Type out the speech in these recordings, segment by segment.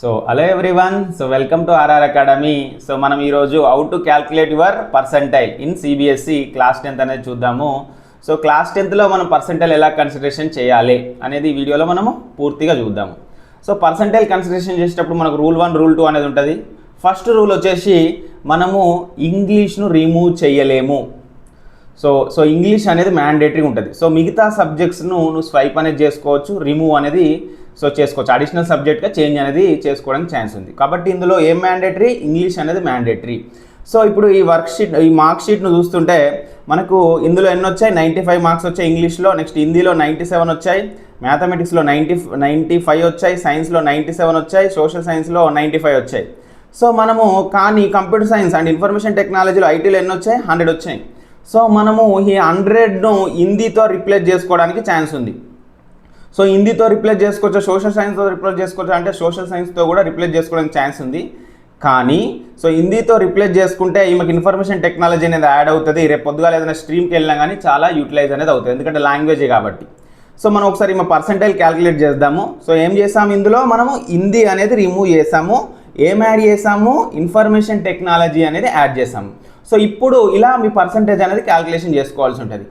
Hello everyone. Welcome to RR Academy. మనం ఈ రోజు how to calculate your percentile in CBSE class 10th అనేది చూద్దాము. క్లాస్ 10th లో మనం పర్సెంటైల్ ఎలా కన్సిడరేషన్ చేయాలి అనేది ఈ వీడియోలో మనము పూర్తిగా చూద్దాము. పర్సెంటైల్ కన్సిడరేషన్ చేసేటప్పుడు మనకు రూల్ 1 రూల్ 2 అనేది ఉంటుంది. ఫస్ట్ రూల్ వచ్చేసి మనము ఇంగ్లీష్ను రిమూవ్ చేయలేము. సో ఇంగ్లీష్ అనేది మ్యాండేటరీ ఉంటుంది. మిగతా సబ్జెక్ట్స్ను నువ్వు స్వైప్ అనేది చేసుకోవచ్చు, రిమూవ్ అనేది చేసుకోవచ్చు, అడిషనల్ సబ్జెక్ట్గా చేంజ్ అనేది చేసుకోవడానికి ఛాన్స్ ఉంది. కాబట్టి ఇందులో ఏం మ్యాండేటరీ? ఇంగ్లీష్ అనేది మ్యాండేటరీ. ఇప్పుడు ఈ వర్క్షీట్ ఈ మార్క్ షీట్ను చూస్తుంటే మనకు ఇందులో ఎన్ని వచ్చాయి? 95 మార్క్స్ వచ్చాయి ఇంగ్లీష్లో. నెక్స్ట్ హిందీలో 97 వచ్చాయి, మ్యాథమెటిక్స్లో 95 వచ్చాయి, సైన్స్లో 97 వచ్చాయి, సోషల్ సైన్స్లో 95 వచ్చాయి. మనము కానీ కంప్యూటర్ సైన్స్ అండ్ ఇన్ఫర్మేషన్ టెక్నాలజీలో ఐటీలో ఎన్ని వచ్చాయి? 100 వచ్చాయి. మనము ఈ 100ను హిందీతో రిప్లేస్ చేసుకోవడానికి ఛాన్స్ ఉంది. హిందీతో రిప్లేస్ చేసుకోవచ్చు, సోషల్ సైన్స్తో రిప్లేస్ చేసుకోవచ్చు, అంటే సోషల్ సైన్స్తో కూడా రిప్లేస్ చేసుకోవడానికి ఛాన్స్ ఉంది. కానీ హిందీతో రిప్లేస్ చేసుకుంటే ఈమెకి ఇన్ఫర్మేషన్ టెక్నాలజీ అనేది యాడ్ అవుతుంది. రేపు పొద్దుగా ఏదైనా స్ట్రీమ్కి వెళ్ళినా కానీ చాలా యూటిలైజ్ అనేది అవుతుంది, ఎందుకంటే లాంగ్వేజే కాబట్టి. మనం ఒకసారి ఈమె పర్సెంటైల్ క్యాలిక్యులేట్ చేద్దాము. ఏం చేసాము? ఇందులో మనము హిందీ అనేది రిమూవ్ చేసాము. ఏం యాడ్ చేసాము? ఇన్ఫర్మేషన్ టెక్నాలజీ అనేది యాడ్ చేసాము. ఇప్పుడు ఇలా మీ పర్సంటేజ్ అనేది క్యాలిక్యులేషన్ చేసుకోవాల్సి ఉంటుంది.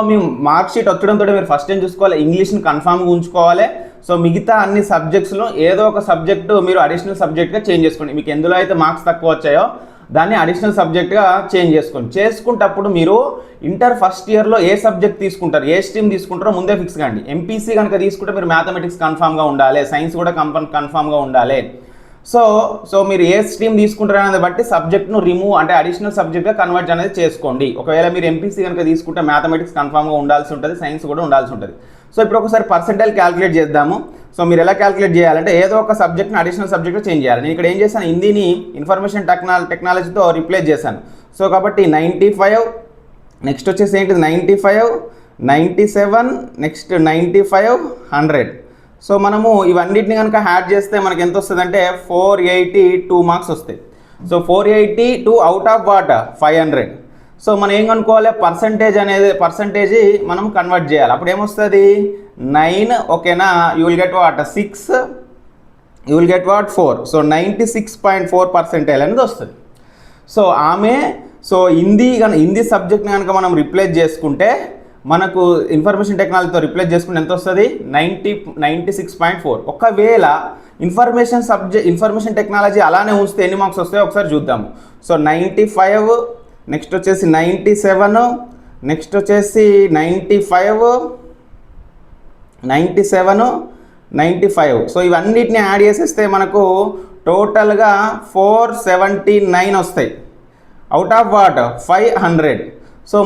మీ మార్క్ షీట్ వచ్చడంతో మీరు ఫస్ట్ ఏం చూసుకోవాలి? ఇంగ్లీష్ని కన్ఫామ్గా ఉంచుకోవాలి. మిగతా అన్ని సబ్జెక్ట్స్లో ఏదో ఒక సబ్జెక్టు మీరు అడిషనల్ సబ్జెక్ట్గా చేంజ్ చేసుకోండి. మీకు ఎందులో అయితే మార్క్స్ తక్కువ వచ్చాయో దాన్ని అడిషనల్ సబ్జెక్ట్గా చేంజ్ చేసుకోండి. చేసుకుంటప్పుడు మీరు ఇంటర్ ఫస్ట్ ఇయర్లో ఏ సబ్జెక్ట్ తీసుకుంటారు, ఏ స్ట్రీమ్ తీసుకుంటారో ముందే ఫిక్స్ కండి. ఎంపీసీ కనుక తీసుకుంటే మీరు మ్యాథమెటిక్స్ కన్ఫామ్గా ఉండాలి, సైన్స్ కూడా కన్ఫామ్గా ఉండాలి. మీరు ఏ స్ట్రీమ్ తీసుకుంటారనేది బట్టి సబ్జెక్ట్ను రిమూవ్ అంటే అడిషనల్ సబ్జెక్ట్గా కన్వర్ట్ అనేది చేసుకోండి. ఒకవేళ మీరు ఎంపీసీ కనుక తీసుకుంటే మ్యాథమెటిక్స్ కన్ఫామ్గా ఉండాల్సి ఉంటుంది, సైన్స్ కూడా ఉండాల్సి ఉంటుంది. ఇప్పుడు ఒకసారి పర్సెంటైల్ క్యాలిక్యులేట్ చేద్దాము. మీరు ఎలా క్యాలిక్యులేట్ చేయాలంటే ఏదో ఒక సబ్జెక్ట్ని అడిషనల్ సబ్జెక్ట్గా చేంజ్ చేయాలి. నేను ఇక్కడ ఏం చేశాను? హిందీని ఇన్ఫర్మేషన్ టెక్నాలజీతో రిప్లేస్ చేశాను. కాబట్టి 95, నెక్స్ట్ వచ్చేసి ఏంటిది? 95, 97, నెక్స్ట్ 95, 100. మనము ఇవన్నిటిని కనుక యాడ్ చేస్తే మనకి ఎంత వస్తుంది అంటే 482 మార్క్స్ వస్తాయి. 482 అవుట్ ఆఫ్ వాట్? 500. మనం ఏం కనుక్కోవాలి? పర్సంటేజ్ మనం కన్వర్ట్ చేయాలి. అప్పుడు ఏమొస్తుంది? 9, ఓకేనా? You will get what? 6, you will get what? 4. 96.4% అనేది వస్తుంది. ఆమె హిందీ సబ్జెక్ట్ని కనుక మనం రిప్లేస్ చేసుకుంటే మనకు ఇన్ఫర్మేషన్ టెక్నాలజీతో రిప్లేస్ చేసుకుంటే ఎంత వస్తుంది? 96.4. ఒకవేళ ఇన్ఫర్మేషన్ టెక్నాలజీ అలానే ఉంచితే ఎన్ని మార్క్స్ వస్తాయో ఒకసారి చూద్దాము. 95, నెక్స్ట్ వచ్చేసి 97, నెక్స్ట్ వచ్చేసి 95, 97, 95. ఇవన్నిటిని యాడ్ చేసేస్తే మనకు టోటల్గా 479 వస్తాయి అవుట్ ఆఫ్ వాట్? 500.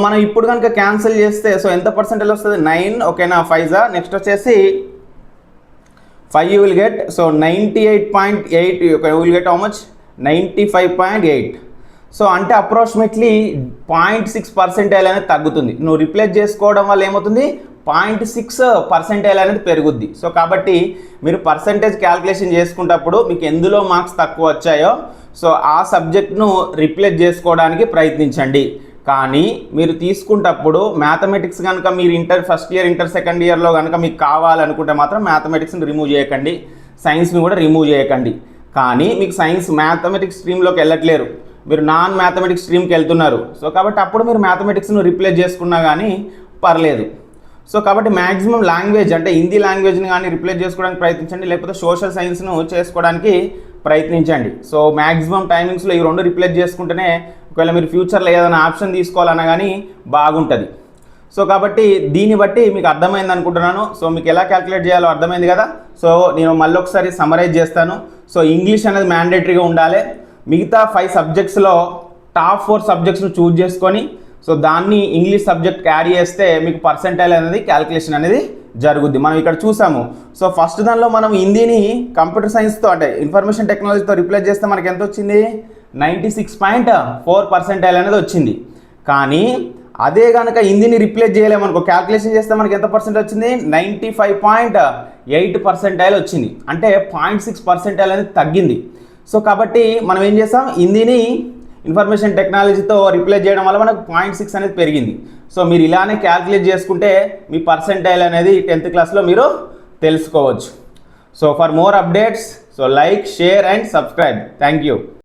మనం ఇప్పుడు కనుక క్యాన్సిల్ చేస్తే ఎంత పర్సెంటేజ్ వస్తుంది? 9, ఓకేనా? 5 నెక్స్ట్ వచ్చేసి 5 you will get 98.8. You will get how much? 95.8. అంటే అప్రాక్సిమేట్లీ 0.6% అనేది తగ్గుతుంది. నువ్వు రిప్లేస్ చేసుకోవడం వల్ల ఏమవుతుంది? 0.6% అనేది పెరుగుద్ది. కాబట్టి మీరు పర్సంటేజ్ క్యాలిక్యులేషన్ చేసుకున్నప్పుడు మీకు ఎందులో మార్క్స్ తక్కువ వచ్చాయో ఆ సబ్జెక్ట్ను రిప్లేస్ చేసుకోవడానికి ప్రయత్నించండి. కానీ మీరు తీసుకుంటప్పుడు మ్యాథమెటిక్స్ కనుక మీరు inter first year, inter second ఇయర్లో కనుక మీకు కావాలనుకుంటే మాత్రం మ్యాథమెటిక్స్ని రిమూవ్ చేయకండి, సైన్స్ని కూడా రిమూవ్ చేయకండి. కానీ మీకు మ్యాథమెటిక్స్ స్ట్రీమ్లోకి వెళ్ళట్లేరు, మీరు నాన్ మ్యాథమెటిక్స్ స్ట్రీమ్కి వెళ్తున్నారు. కాబట్టి అప్పుడు మీరు మ్యాథమెటిక్స్ను రిప్లేస్ చేసుకున్నా కానీ పర్లేదు. కాబట్టి మ్యాక్సిమం లాంగ్వేజ్ అంటే హిందీ లాంగ్వేజ్ని కానీ రిప్లేస్ చేసుకోవడానికి ప్రయత్నించండి, లేకపోతే సోషల్ సైన్స్ను చేసుకోవడానికి ప్రయత్నించండి. మ్యాక్సిమం టైమింగ్స్లో ఈ రెండు రిప్లేస్ చేసుకుంటేనే ఒకవేళ మీరు ఫ్యూచర్లో ఏదైనా ఆప్షన్ తీసుకోవాలన్నా కానీ బాగుంటుంది. కాబట్టి దీన్ని బట్టి మీకు అర్థమైంది అనుకుంటున్నాను. మీకు ఎలా క్యాలిక్యులేట్ చేయాలో అర్థమైంది కదా. నేను మళ్ళీ ఒకసారి సమరైజ్ చేస్తాను. ఇంగ్లీష్ అనేది మ్యాండేటరీగా ఉండాలి. మిగతా 5 సబ్జెక్ట్స్లో టాప్ 4 సబ్జెక్ట్స్ను చూజ్ చేసుకొని దాన్ని ఇంగ్లీష్ సబ్జెక్ట్ క్యారీ చేస్తే మీకు పర్సెంటైల్ అనేది క్యాలిక్యులేషన్ అనేది జరుగుద్ది. మనం ఇక్కడ చూసాము. ఫస్ట్ దానిలో మనం హిందీని కంప్యూటర్ సైన్స్తో అంటే ఇన్ఫర్మేషన్ టెక్నాలజీతో రిప్లేస్ చేస్తే మనకి ఎంత వచ్చింది? 96.4% అనేది వచ్చింది. కానీ అదే కనుక హిందీని రిప్లేస్ చేయలేమనుకో, క్యాలిక్యులేషన్ చేస్తే మనకి ఎంత పర్సెంట్ వచ్చింది? 95.8% వచ్చింది. అంటే 0.6% అనేది తగ్గింది. కాబట్టి మనం ఏం చేస్తాం? హిందీని ఇన్ఫర్మేషన్ టెక్నాలజీతో రిప్లేస్ చేయడం వల్ల మనకు 0.6 అనేది పెరిగింది. మీరు ఇలానే క్యాలిక్యులేట్ చేసుకుంటే మీ పర్సెంటైల్ అనేది 10th క్లాస్లో మీరు తెలుసుకోవచ్చు. So for more updates, so like, share and subscribe. Thank you.